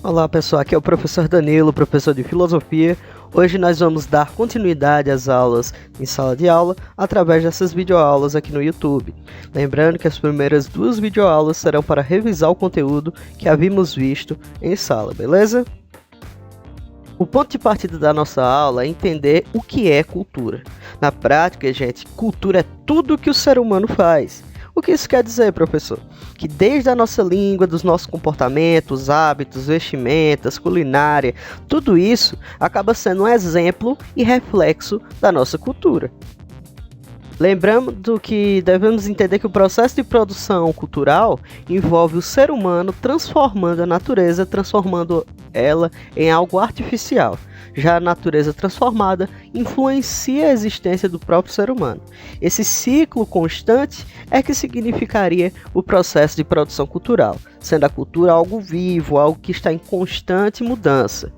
Olá pessoal, aqui é o professor Danilo, professor de Filosofia. Hoje nós vamos dar continuidade às aulas em sala de aula através dessas videoaulas aqui no YouTube. Lembrando que as primeiras duas videoaulas serão para revisar o conteúdo que havíamos visto em sala, beleza? O ponto de partida da nossa aula é entender o que é cultura. Na prática, gente, cultura é tudo que o ser humano faz. O que isso quer dizer, professor? Que desde a nossa língua, dos nossos comportamentos, hábitos, vestimentas, culinária, tudo isso acaba sendo um exemplo e reflexo da nossa cultura. Lembramos do que devemos entender que o processo de produção cultural envolve o ser humano transformando a natureza, transformando ela em algo artificial. Já a natureza transformada influencia a existência do próprio ser humano. Esse ciclo constante é que significaria o processo de produção cultural, sendo a cultura algo vivo, algo que está em constante mudança.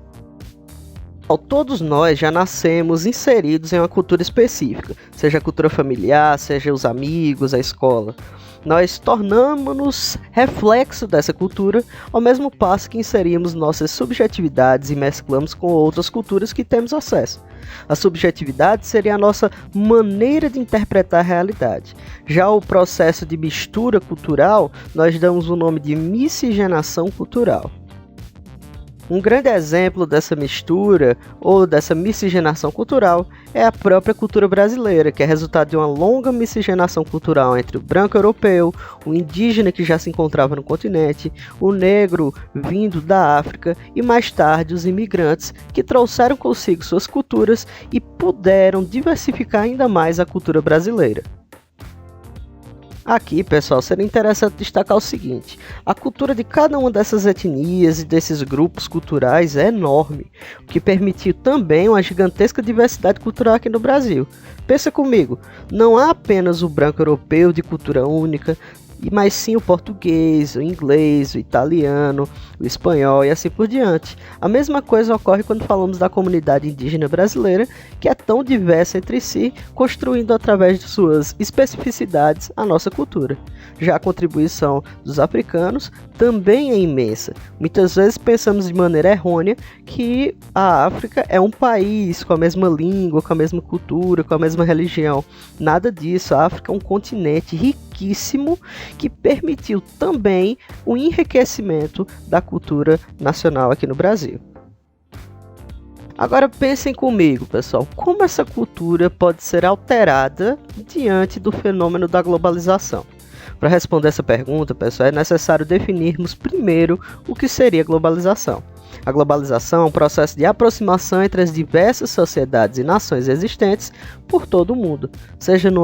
Todos nós já nascemos inseridos em uma cultura específica, seja a cultura familiar, seja os amigos, a escola. Nós tornamos-nos reflexo dessa cultura, ao mesmo passo que inserimos nossas subjetividades e mesclamos com outras culturas que temos acesso. A subjetividade seria a nossa maneira de interpretar a realidade. Já o processo de mistura cultural, nós damos o nome de miscigenação cultural. Um grande exemplo dessa mistura ou dessa miscigenação cultural é a própria cultura brasileira, que é resultado de uma longa miscigenação cultural entre o branco europeu, o indígena que já se encontrava no continente, o negro vindo da África e mais tarde os imigrantes que trouxeram consigo suas culturas e puderam diversificar ainda mais a cultura brasileira. Aqui, pessoal, seria interessante destacar o seguinte: a cultura de cada uma dessas etnias e desses grupos culturais é enorme, o que permitiu também uma gigantesca diversidade cultural aqui no Brasil. Pensa comigo, não há apenas o branco europeu de cultura única, mas sim o português, o inglês, o italiano, o espanhol e assim por diante. A mesma coisa ocorre quando falamos da comunidade indígena brasileira, que é tão diversa entre si, construindo através de suas especificidades a nossa cultura. Já a contribuição dos africanos também é imensa. Muitas vezes pensamos de maneira errônea que a África é um país com a mesma língua, com a mesma cultura, com a mesma religião. Nada disso, a África é um continente riquíssimo que permitiu também o enriquecimento da cultura nacional aqui no Brasil. Agora pensem comigo, pessoal, como essa cultura pode ser alterada diante do fenômeno da globalização? Para responder essa pergunta, pessoal, é necessário definirmos primeiro o que seria globalização. A globalização é um processo de aproximação entre as diversas sociedades e nações existentes por todo o mundo, seja no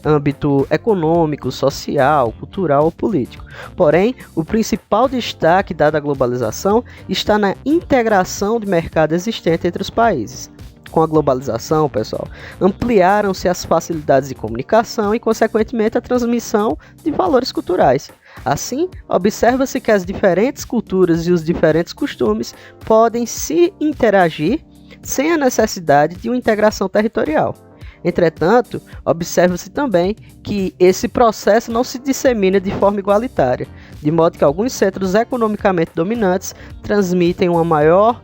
âmbito econômico, social, cultural ou político. Porém, o principal destaque dado à globalização está na integração de mercado existente entre os países. Com a globalização, pessoal, ampliaram-se as facilidades de comunicação e, consequentemente, a transmissão de valores culturais. Assim, observa-se que as diferentes culturas e os diferentes costumes podem se interagir sem a necessidade de uma integração territorial. Entretanto, observa-se também que esse processo não se dissemina de forma igualitária, de modo que alguns centros economicamente dominantes transmitem um maior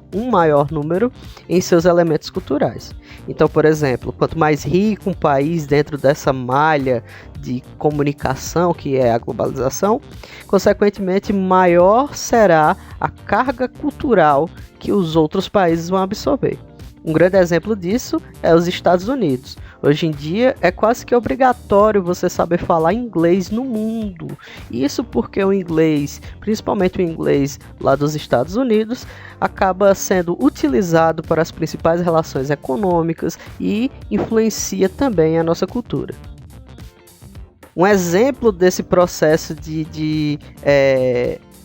número em seus elementos culturais. Então, por exemplo, quanto mais rico um país dentro dessa malha de comunicação que é a globalização, consequentemente maior será a carga cultural que os outros países vão absorver. Um grande exemplo disso é os Estados Unidos. Hoje em dia é quase que obrigatório você saber falar inglês no mundo. Isso porque o inglês, principalmente o inglês lá dos Estados Unidos, acaba sendo utilizado para as principais relações econômicas e influencia também a nossa cultura. Um exemplo desse processo de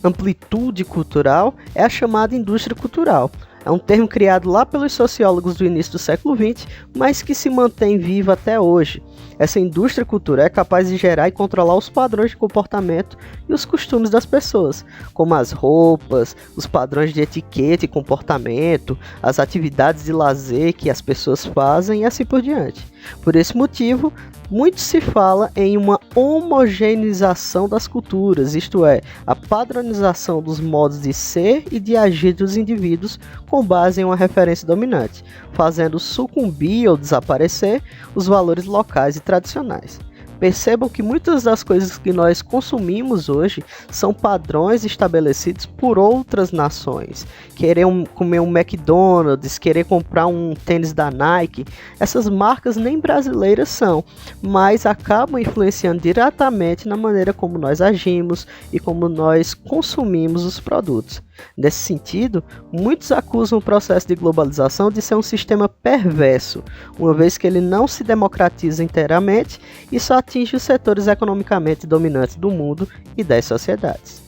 amplitude cultural é a chamada indústria cultural. É um termo criado lá pelos sociólogos do início do século XX, mas que se mantém vivo até hoje. Essa indústria cultural é capaz de gerar e controlar os padrões de comportamento e os costumes das pessoas, como as roupas, os padrões de etiqueta e comportamento, as atividades de lazer que as pessoas fazem e assim por diante. Por esse motivo, muito se fala em uma homogeneização das culturas, isto é, a padronização dos modos de ser e de agir dos indivíduos com base em uma referência dominante, fazendo sucumbir ou desaparecer os valores locais e tradicionais. Percebam que muitas das coisas que nós consumimos hoje são padrões estabelecidos por outras nações. Querer comer um McDonald's, querer comprar um tênis da Nike, essas marcas nem brasileiras são, mas acabam influenciando diretamente na maneira como nós agimos e como nós consumimos os produtos. Nesse sentido, muitos acusam o processo de globalização de ser um sistema perverso, uma vez que ele não se democratiza inteiramente e só atinge os setores economicamente dominantes do mundo e das sociedades.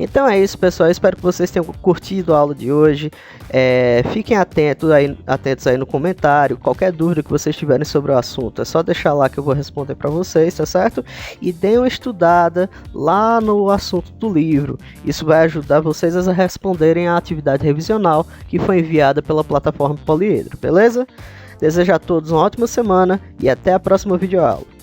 Então é isso, pessoal. Espero que vocês tenham curtido a aula de hoje. Fiquem atentos aí no comentário. Qualquer dúvida que vocês tiverem sobre o assunto, é só deixar lá que eu vou responder para vocês, tá certo? E deem uma estudada lá no assunto do livro. Isso vai ajudar vocês a responderem à atividade revisional que foi enviada pela plataforma Poliedro, beleza? Desejo a todos uma ótima semana e até a próxima videoaula.